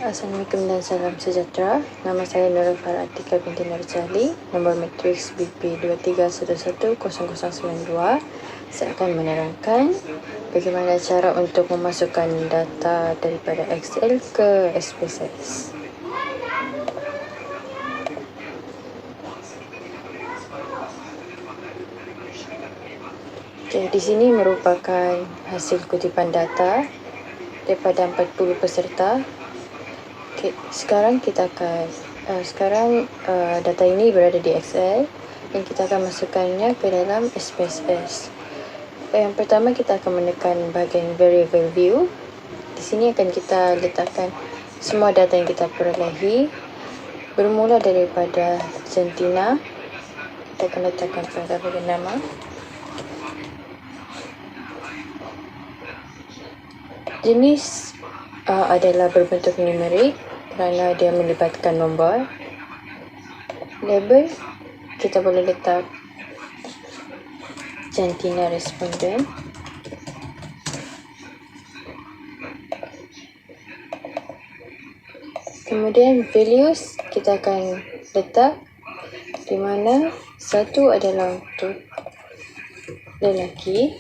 Assalamualaikum dan salam sejahtera. Nama saya Nurul Farah Atika binti Nurjali, nombor matriks BP23110092. Saya akan menerangkan bagaimana cara untuk memasukkan data daripada Excel ke SPSS. Okay, di sini merupakan hasil kutipan data daripada 40 peserta. Okay, sekarang data ini berada di Excel dan kita akan masukkannya ke dalam SPSS. Yang pertama, kita akan menekan bahagian variable view. Di sini akan kita letakkan semua data yang kita perolehi bermula daripada jantina. Kita akan letakkan pada bahagian nama. Jenis adalah berbentuk numerik kerana dia melibatkan nombor. Label, kita boleh letak jantina responden. Kemudian values kita akan letak di mana satu adalah untuk lelaki,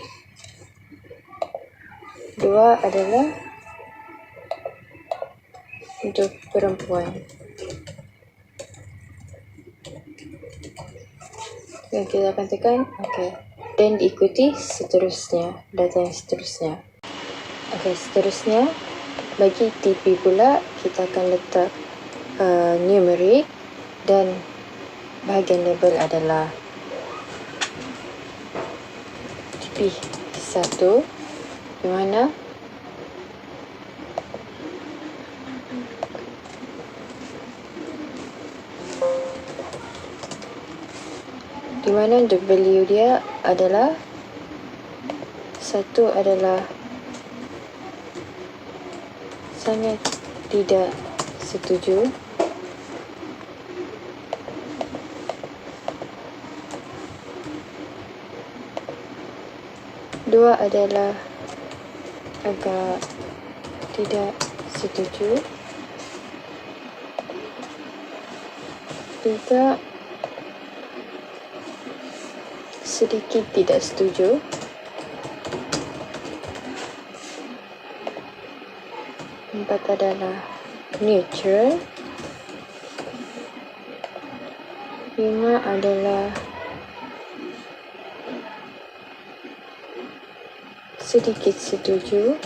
dua adalah untuk perempuan. Dan kita akan tekan OK. Dan diikuti seterusnya, data yang seterusnya. OK, seterusnya bagi TP pula kita akan letak numerik dan bahagian label adalah TP1, di mana untuk value dia adalah satu adalah sangat tidak setuju, dua adalah agak tidak setuju, tiga sedikit tidak setuju, empat adalah neutral, lima adalah sedikit setuju,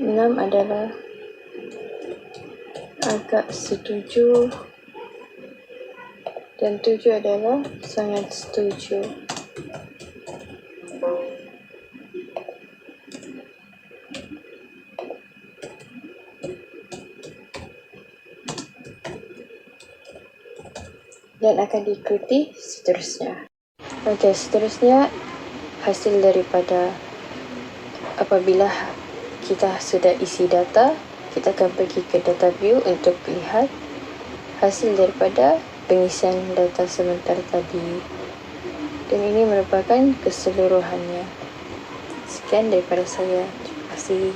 enam adalah agak setuju, dan tujuh adalah sangat setuju. Dan akan diikuti seterusnya. Okey, seterusnya hasil daripada apabila kita sudah isi data, kita akan pergi ke data view untuk lihat hasil daripada pengisian data sebentar tadi. Dan ini merupakan keseluruhannya. Sekian daripada saya. Terima kasih.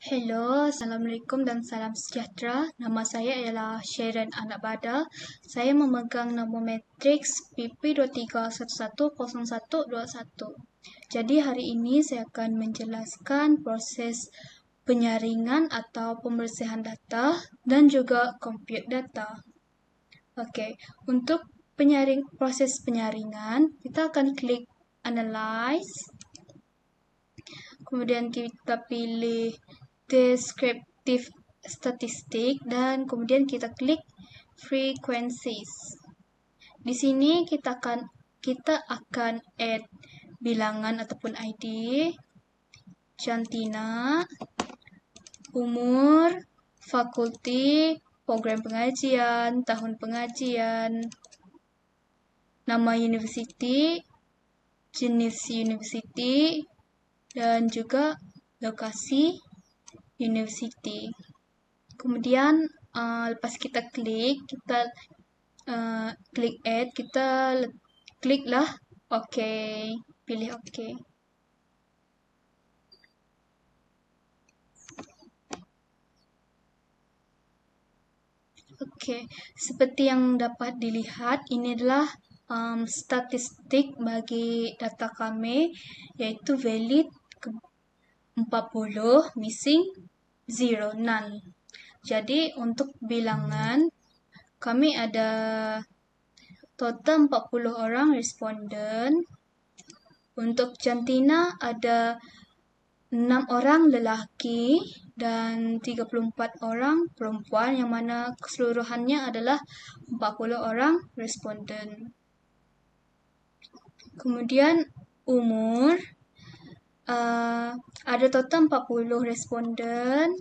Hello, Assalamualaikum dan salam sejahtera. Nama saya ialah Sharon Anak Bada. Saya memegang nombor matriks PP23110121. Jadi hari ini saya akan menjelaskan proses penyaringan atau pembersihan data dan juga compute data. Okey, untuk proses penyaringan, kita akan klik Analyze. Kemudian kita pilih Descriptive Statistic dan kemudian kita klik Frequencies. Di sini kita akan add bilangan ataupun ID, jantina, umur, fakulti, program pengajian, tahun pengajian, nama universiti, jenis universiti, dan juga lokasi university. Kemudian lepas kita klik, kita klik add, kita klik lah OK, pilih OK. Okey, seperti yang dapat dilihat, ini adalah statistik bagi data kami, iaitu valid 40, missing 0, none. Jadi untuk bilangan, kami ada total 40 orang responden. Untuk jantina ada 6 orang lelaki dan 34 orang perempuan, yang mana keseluruhannya adalah 40 orang responden. Kemudian umur, ada total 40 responden.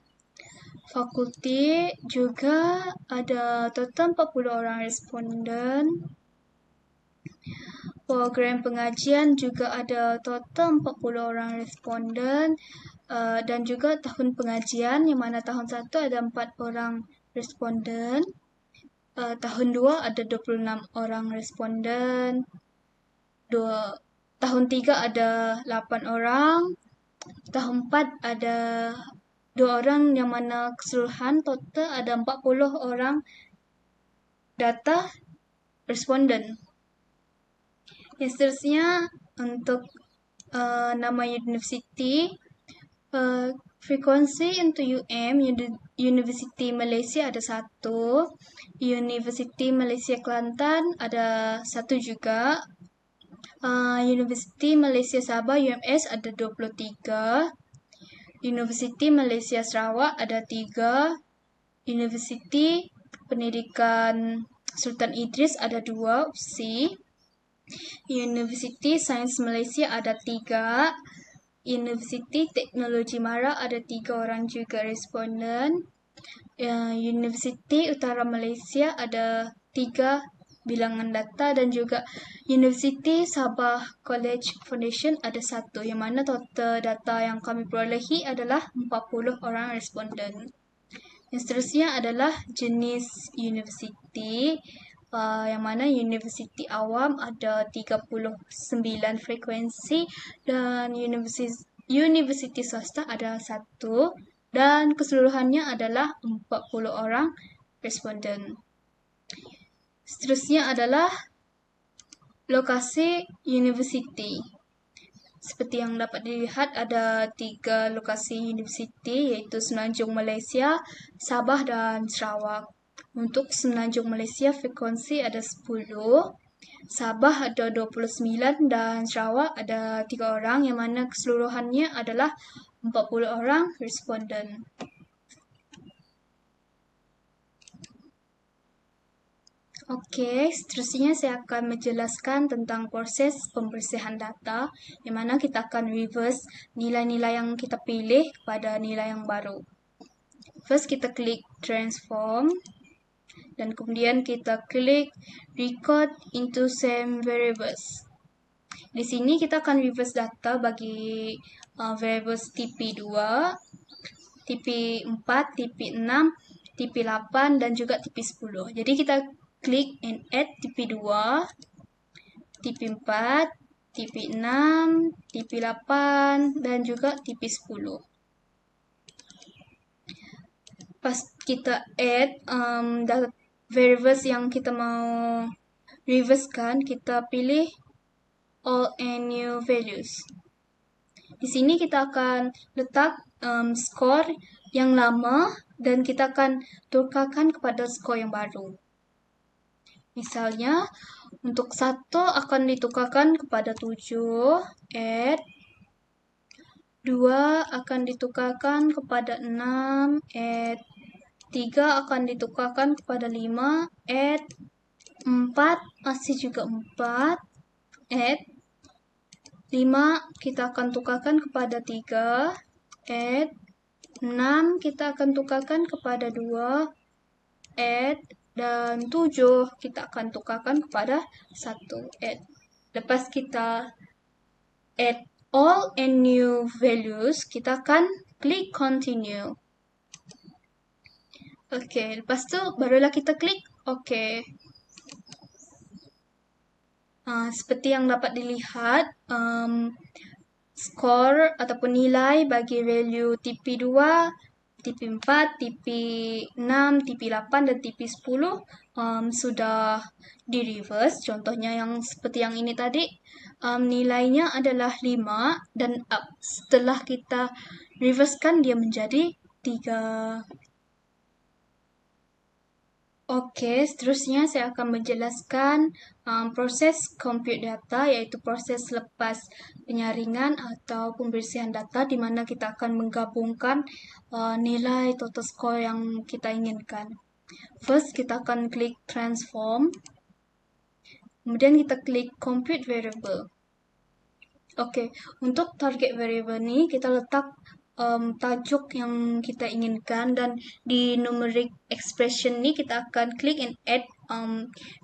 Fakulti juga ada total 40 orang responden. Program pengajian juga ada total 40 orang responden, dan juga tahun pengajian, yang mana tahun 1 ada 4 orang responden, tahun 2 ada 26 orang responden, tahun 3 ada 8 orang, tahun 4 ada 2 orang, yang mana keseluruhan total ada 40 orang data responden. Yang seterusnya untuk nama universiti, frekuensi untuk Universiti Malaysia ada 1, Universiti Malaysia Kelantan ada 1 juga, Universiti Malaysia Sabah UMS ada 23, Universiti Malaysia Sarawak ada 3, Universiti Pendidikan Sultan Idris ada 2, UPSI, Universiti Sains Malaysia ada 3, Universiti Teknologi Mara ada 3 orang juga responden, Universiti Utara Malaysia ada 3 bilangan data, dan juga Universiti Sabah College Foundation ada 1, yang mana total data yang kami perolehi adalah 40 orang responden. Yang seterusnya adalah jenis universiti, yang mana universiti awam ada 39 frekuensi dan universiti swasta ada 1, dan keseluruhannya adalah 40 orang responden. Seterusnya adalah lokasi universiti. Seperti yang dapat dilihat, ada 3 lokasi universiti, iaitu Semenanjung Malaysia, Sabah dan Sarawak. Untuk Semenanjung Malaysia, frekuensi ada 10, Sabah ada 29 dan Sarawak ada 3 orang, yang mana keseluruhannya adalah 40 orang responden. Okey, seterusnya saya akan menjelaskan tentang proses pembersihan data, yang mana kita akan reverse nilai-nilai yang kita pilih kepada nilai yang baru. First, kita klik transform, dan kemudian kita klik record into same variables. Di sini kita akan reverse data bagi variables TP2, TP4, TP6, TP8 dan juga TP10. Jadi kita klik and add TP2, TP4, TP6, TP8 dan juga TP10. Pas kita add data variables yang kita mau reversekan, kita pilih all and new values. Di sini kita akan letak skor yang lama dan kita akan tukarkan kepada skor yang baru. Misalnya, untuk 1 akan ditukarkan kepada 7, add. 2 akan ditukarkan kepada 6, add. 3 akan ditukarkan kepada 5, add. 4 masih juga 4, add. 5 kita akan tukarkan kepada 3, add. 6 kita akan tukarkan kepada 2, add. Dan 7 kita akan tukarkan kepada 1, add. Lepas kita add all and new values, kita akan klik continue. Okey, lepas tu barulah kita klik okey. Seperti yang dapat dilihat, skor ataupun nilai bagi value TP2, TP4, TP6, TP8 dan TP10 sudah di reverse. Contohnya yang seperti yang ini tadi, nilainya adalah 5 dan setelah kita reversekan dia menjadi 3. Oke, seterusnya saya akan menjelaskan proses compute data, yaitu proses lepas penyaringan atau pembersihan data di mana kita akan menggabungkan nilai total score yang kita inginkan. First, kita akan klik transform, kemudian kita klik compute variable. Oke, untuk target variable ni kita letak tajuk yang kita inginkan, dan di numeric expression ni kita akan klik and add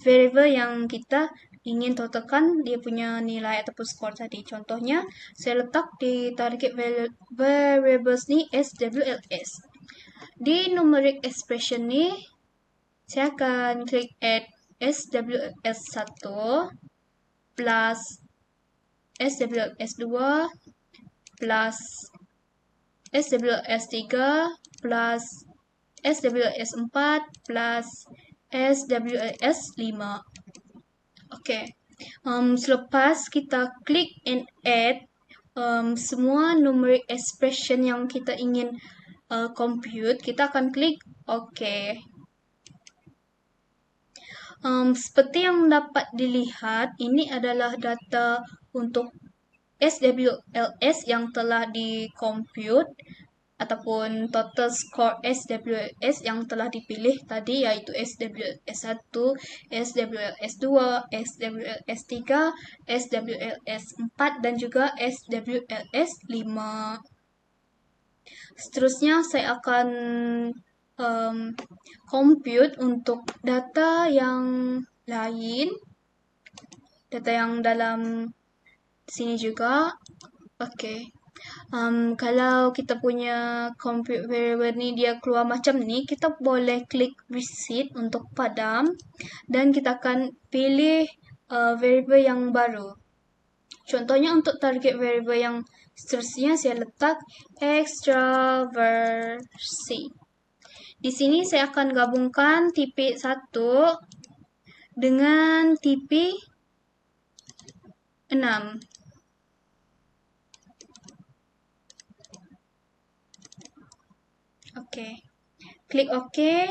variable yang kita ingin totalkan dia punya nilai ataupun skor tadi. Contohnya, saya letak di target variables ni SWLS. Di numeric expression ni, saya akan klik add SWLS1 plus SWLS2 plus SWLS3 plus SWLS4 plus SWLS5. Okay. Selepas kita klik and add semua numeric expression yang kita ingin compute, kita akan klik OK. Seperti yang dapat dilihat, ini adalah data untuk SWLS yang telah di-compute ataupun total score SWLS yang telah dipilih tadi, iaitu SWLS1, SWLS2, SWLS3, SWLS4 dan juga SWLS5. Seterusnya saya akan compute untuk data yang lain, data yang dalam sini juga. Okay. Kalau kita punya compute variable ni dia keluar macam ni, kita boleh klik reset untuk padam dan kita akan pilih variable yang baru. Contohnya untuk target variable yang seterusnya saya letak extraversi. Di sini saya akan gabungkan TP1 dengan TP6. Oke. Klik OK.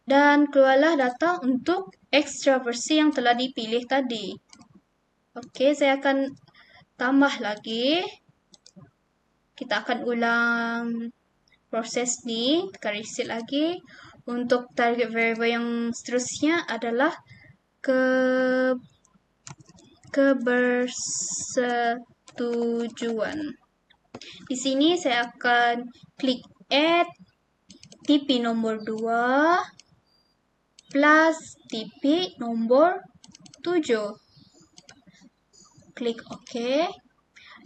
Dan keluarlah data untuk extraversi yang telah dipilih tadi. Oke, saya akan tambah lagi. Kita akan ulang proses ni, tekan reset lagi. Untuk target variable yang seterusnya adalah kebersetujuan. Di sini saya akan klik add TP nombor 2 plus TP nombor 7. Klik OK.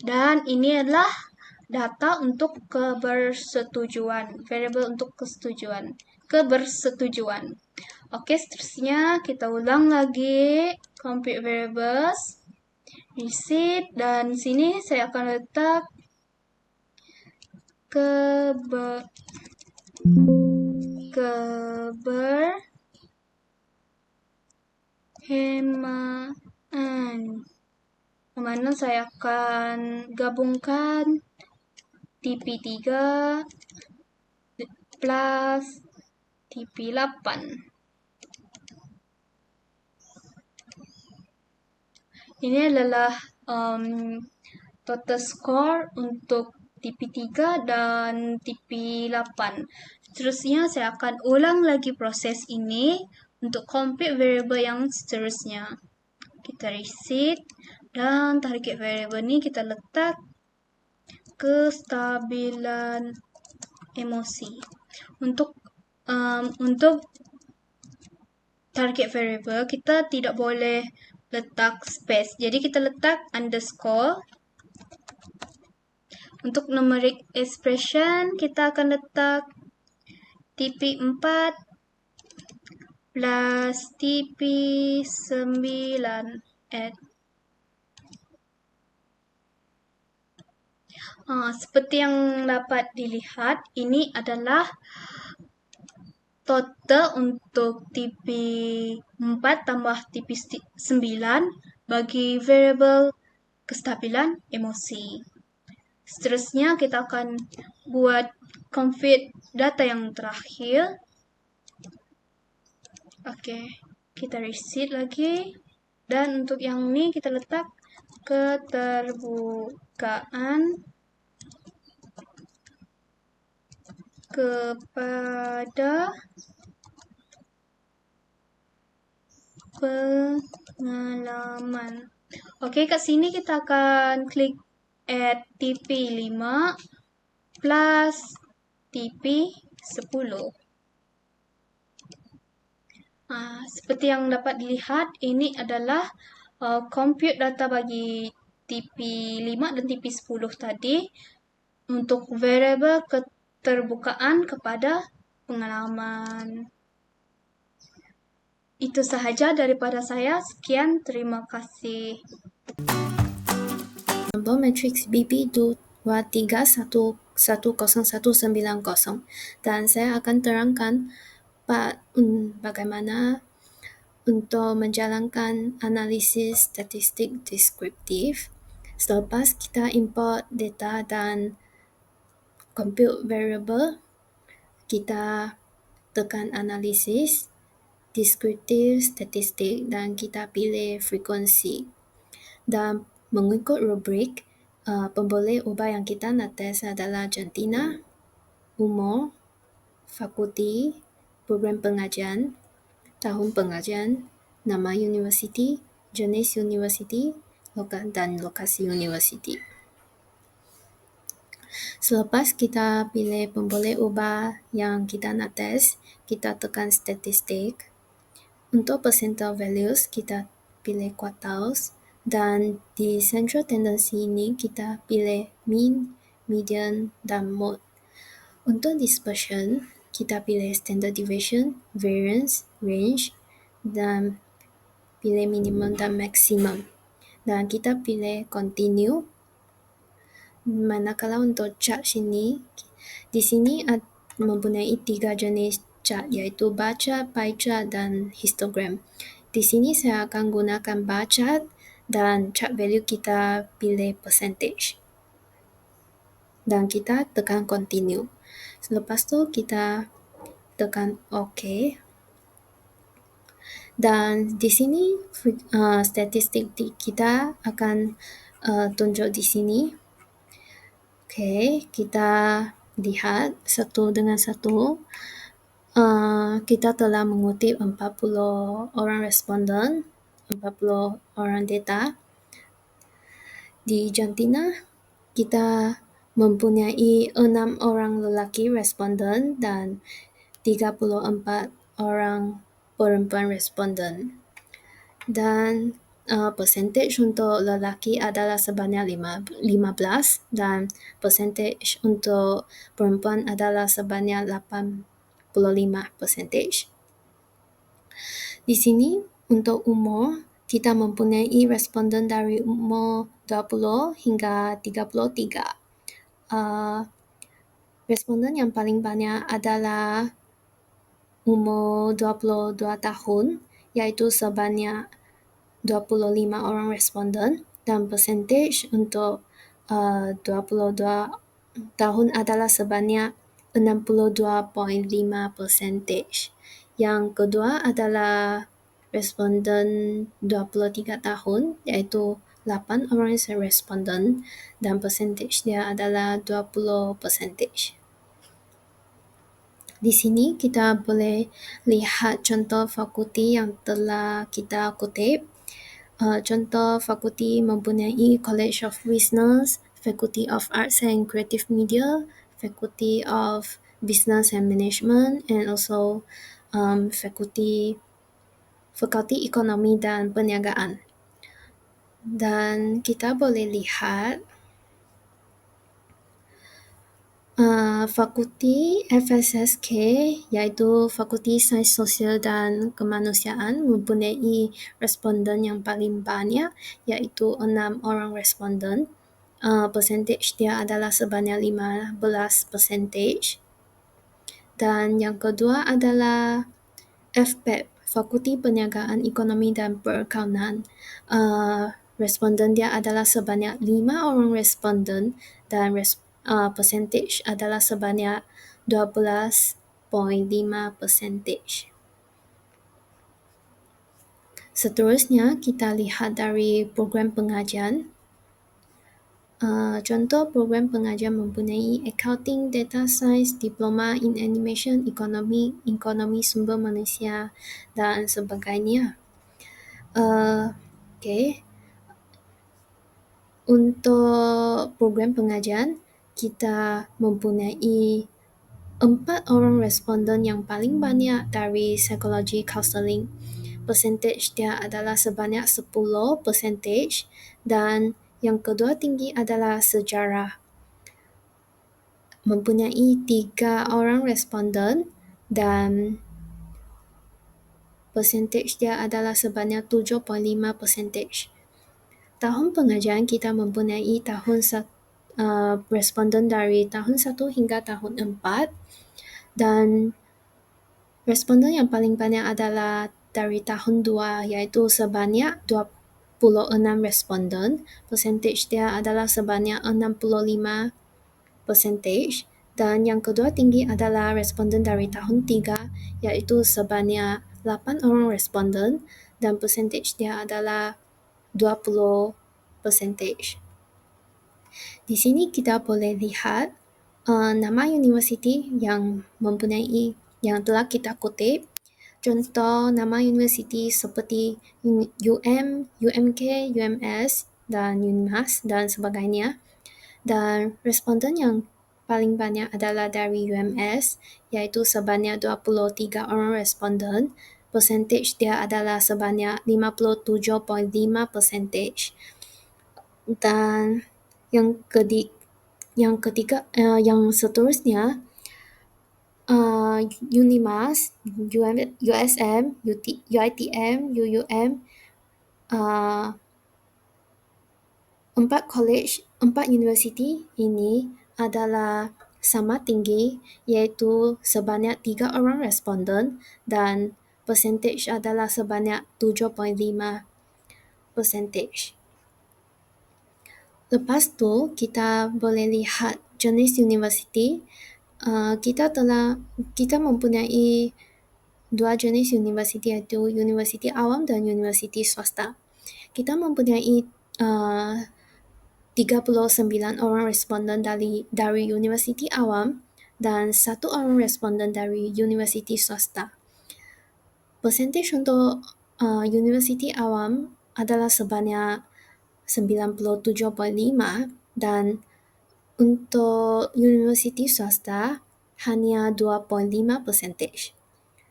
Dan ini adalah data untuk kebersetujuan, variable untuk kebersetujuan. Oke, seterusnya kita ulang lagi compute variables, reset, dan di sini saya akan letak keberhemaan, mana saya akan gabungkan TP3 plus TP8. Ini adalah total score untuk TP3 dan TP8. Seterusnya saya akan ulang lagi proses ini untuk compute variable yang seterusnya. Kita reset dan target variable ni kita letak kestabilan emosi. Untuk target variable kita tidak boleh letak space. Jadi kita letak underscore. Untuk numeric expression kita akan letak TP4 plus TP9 at seperti yang dapat dilihat, ini adalah total untuk TP4 tambah TP9 bagi variable kestabilan emosi. Seterusnya kita akan buat compute data yang terakhir. Oke, kita reset lagi. Dan untuk yang ini kita letak keterbukaan kepada pengalaman. Oke, kat sini kita akan klik add TP5 plus TP10. Seperti yang dapat dilihat, ini adalah compute data bagi TP5 dan TP10 tadi untuk variable keterbukaan kepada pengalaman. Itu sahaja daripada saya. Sekian, terima kasih. Nombor matriks BB23110119 dan saya akan terangkan bagaimana untuk menjalankan analisis statistik deskriptif. Selepas kita import data dan compute variable, kita tekan analisis deskriptif statistik dan kita pilih frekuensi. Dan mengikut rubrik, pemboleh ubah yang kita nak test adalah jantina, umur, fakulti, program pengajian, tahun pengajian, nama universiti, jenis universiti, dan lokasi universiti. Selepas kita pilih pemboleh ubah yang kita nak test, kita tekan statistik. Untuk percentile values, kita pilih quartiles dan di central tendency ini kita pilih mean, median dan mode. Untuk dispersion, kita pilih standard deviation, variance, range dan pilih minimum dan maximum. Dan kita pilih continue. Manakala untuk chart ini, di sini mempunyai 3 jenis chart, iaitu bar chart, pie chart dan histogram. Di sini saya akan gunakan bar chart dan chart value kita pilih percentage. Dan kita tekan continue. Selepas tu kita tekan OK. Dan di sini statistik kita akan tunjuk di sini. Okey, kita lihat satu dengan satu. Kita telah mengutip 40 orang responden, 40 orang data. Di jantina, kita mempunyai 6 orang lelaki responden dan 34 orang perempuan responden. Dan percentage untuk lelaki adalah sebanyak 15 dan percentage untuk perempuan adalah sebanyak 85%. Di sini untuk umur, kita mempunyai responden dari umur 20 hingga 33. Responden yang paling banyak adalah umur 22 tahun, iaitu sebanyak 25 orang responden dan percentage untuk 22 tahun adalah sebanyak 62.5%. Yang kedua adalah responden 23 tahun, iaitu 8 orang responden dan percentage dia adalah 20%. Di sini kita boleh lihat contoh fakulti yang telah kita kutip. Contoh fakulti mempunyai College of Business, Faculty of Arts and Creative Media, Faculty of Business and Management, and also Fakulti Ekonomi dan Perniagaan. Dan kita boleh lihat Fakulti FSSK iaitu Fakulti Sains Sosial dan Kemanusiaan mempunyai responden yang paling banyak iaitu 6 orang responden. Percentage dia adalah sebanyak 15%. Dan yang kedua adalah FPEP, Fakulti Perniagaan Ekonomi dan Perakaunan. Responden dia adalah sebanyak 5 orang responden dan percentage adalah sebanyak 12.5%. Seterusnya, kita lihat dari program pengajian. Contoh program pengajian mempunyai Accounting, Data Science, Diploma in Animation, Ekonomi Sumber Manusia dan sebagainya. Okay. Untuk program pengajian, kita mempunyai 4 orang responden yang paling banyak dari psikologi counseling. Percentage dia adalah sebanyak 10%, dan yang kedua tinggi adalah sejarah. Mempunyai 3 orang responden dan percentage dia adalah sebanyak 7.5%. Tahun pengajian kita mempunyai responden dari tahun 1 hingga tahun 4, dan responden yang paling banyak adalah dari tahun 2 iaitu sebanyak 26 responden. Percentage dia adalah sebanyak 65%, dan yang kedua tinggi adalah responden dari tahun 3 iaitu sebanyak 8 orang responden dan percentage dia adalah 20%. Di sini kita boleh lihat nama universiti yang telah kita kutip. Contoh nama universiti seperti UM, UMK, UMS dan UNMAS dan sebagainya. Dan responden yang paling banyak adalah dari UMS iaitu sebanyak 23 orang responden. Percentage dia adalah sebanyak 57.5%. Dan yang seterusnya UNIMAS, USM, UITM, UUM, 4 universiti ini adalah sama tinggi iaitu sebanyak 3 orang responden dan percentage adalah sebanyak 7.5%. Lepas tu, kita boleh lihat jenis universiti. Kita mempunyai 2 jenis universiti iaitu universiti awam dan universiti swasta. Kita mempunyai 39 orang responden dari universiti awam dan 1 orang responden dari universiti swasta. Percentage untuk universiti awam adalah sebanyak 97.5 dan untuk universiti swasta hanya 2.5%.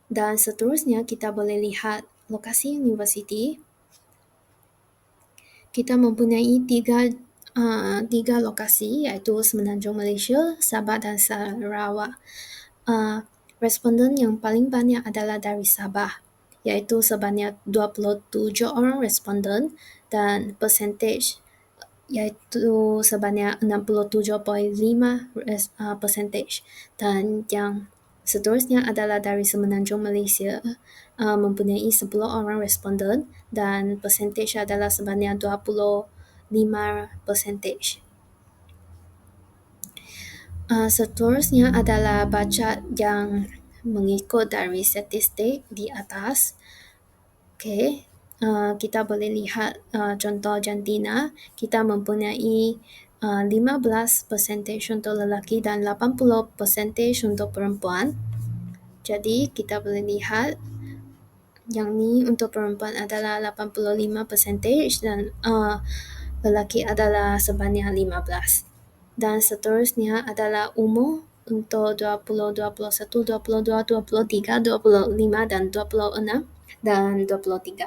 Dan seterusnya kita boleh lihat lokasi universiti. Kita mempunyai 3 lokasi iaitu Semenanjung Malaysia, Sabah dan Sarawak. Responden yang paling banyak adalah dari Sabah iaitu sebanyak 27 orang responden dan percentage iaitu sebanyak 67.5%. Dan yang seterusnya adalah dari Semenanjung Malaysia, mempunyai 10 orang responden dan percentage adalah sebanyak 25%. Seterusnya adalah bacat yang mengikut dari statistik di atas. Okay. Kita boleh lihat contoh jantina. Kita mempunyai 15% untuk lelaki dan 80% untuk perempuan. Jadi kita boleh lihat yang ni untuk perempuan adalah 85% dan lelaki adalah sebanyak 15%. Dan seterusnya adalah umur untuk 20, 21, 22, 23, 25 dan 26 dan 23.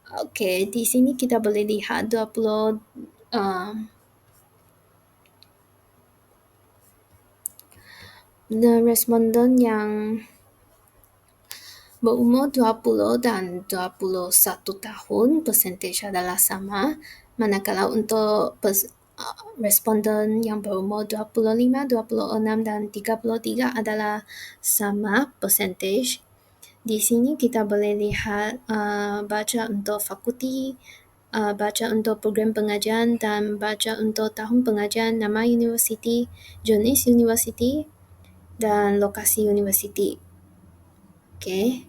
Okey, di sini kita boleh lihat 20 Dan responden yang berumur 20 dan 21 tahun, persentage adalah sama. Manakala untuk responden yang berumur 25, 26 dan 33 adalah sama persentage. Di sini kita boleh lihat baca untuk fakulti, baca untuk program pengajian dan baca untuk tahun pengajian, nama universiti, jenis universiti dan lokasi universiti. Okey.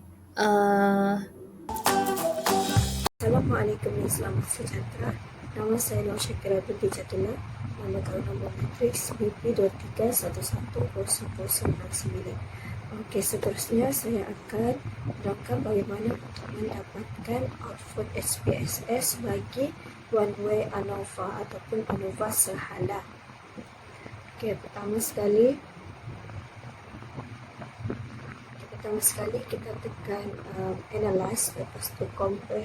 Assalamualaikum dan selamat sejahtera. Nama saya Nur Syakira binti Jatullah. Nama nombor matriks BP23110099. Okey, seterusnya saya akan menerangkan bagaimana untuk mendapatkan output SPSS bagi one way ANOVA ataupun ANOVA sehala. Okey, pertama sekali kita tekan analyze, lepas tu compare,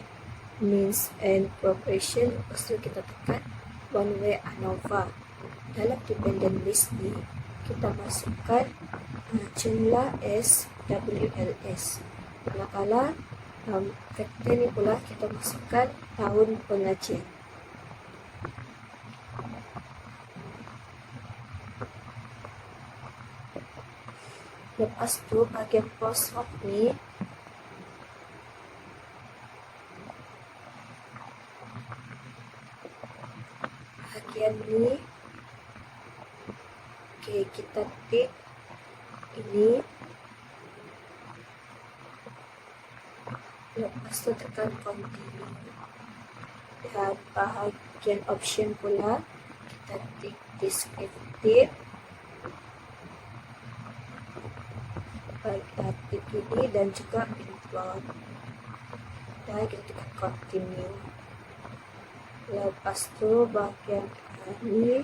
means and progression, lepas tu kita tekan one way ANOVA. Dalam dependent list ni kita masukkan jumlah SWLS. Manakala faktor ni pula kita masukkan tahun pengajian. Lepas tu bahagian post-hoc ni okey, kita tik ini, lepas tu tekan continue, dan bahagian option pula kita tik descriptive, tik ini dan juga import, dan kita tekan continue. Lepas tu bahagian ni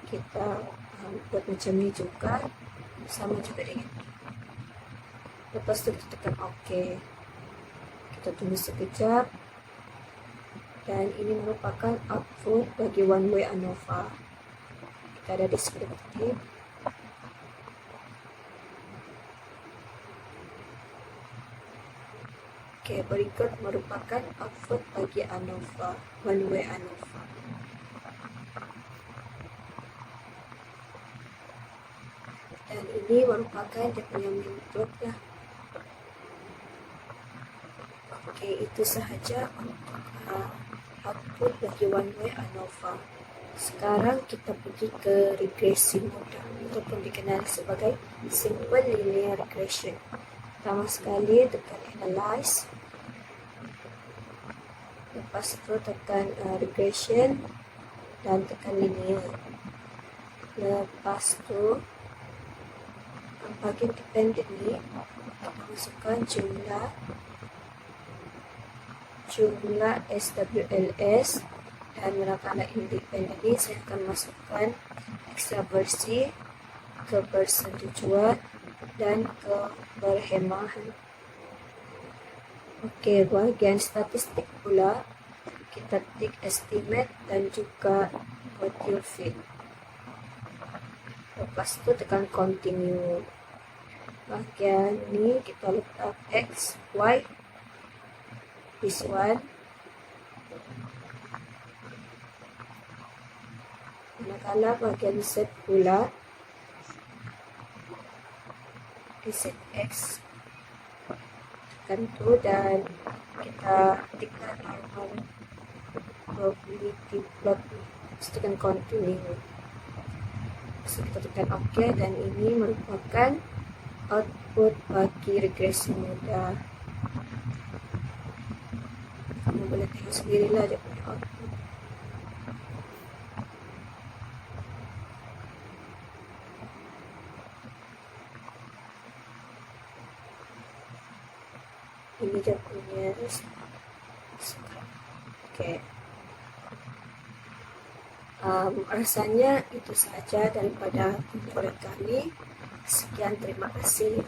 kita buat macam ni juga, sama juga dengan ni. Lepas tu kita tekan OK. Kita tunggu sekejap, dan ini merupakan output bagi one way ANOVA. Kita ada descriptive, okey, berikut merupakan output bagi ANOVA, one way ANOVA. Dan ini merupakan dia punya method lah. Okey, itu sahaja untuk output bagi one way ANOVA. Sekarang kita pergi ke regresi mudah ataupun dikenali sebagai simple linear regression. Pertama sekali tekan analyze, lepas tu tekan regression dan tekan linear. Lepas tu bahagian dependent ni kita masukkan jumlah SWLS, dan manakala independent ni saya akan masukkan ekstraversi, kebersetujuan dan keberhemahan. Okey, bahagian statistik pula kita tik estimate dan juga virtual fit. Lepas tu tekan continue. Bahagian ni kita letak X, Y, this one. Manakala bahagian Z pula set X, tekan tu dan kita tekan normal probability plot ni. Tekan continue. So, kita tekan OK, dan ini merupakan output bagi regresi mudah. Kamu boleh tengok sendirilah dia punya output. Ini dia punya okay. Rasanya itu saja daripada tutorial kami. Sekian, terima kasih.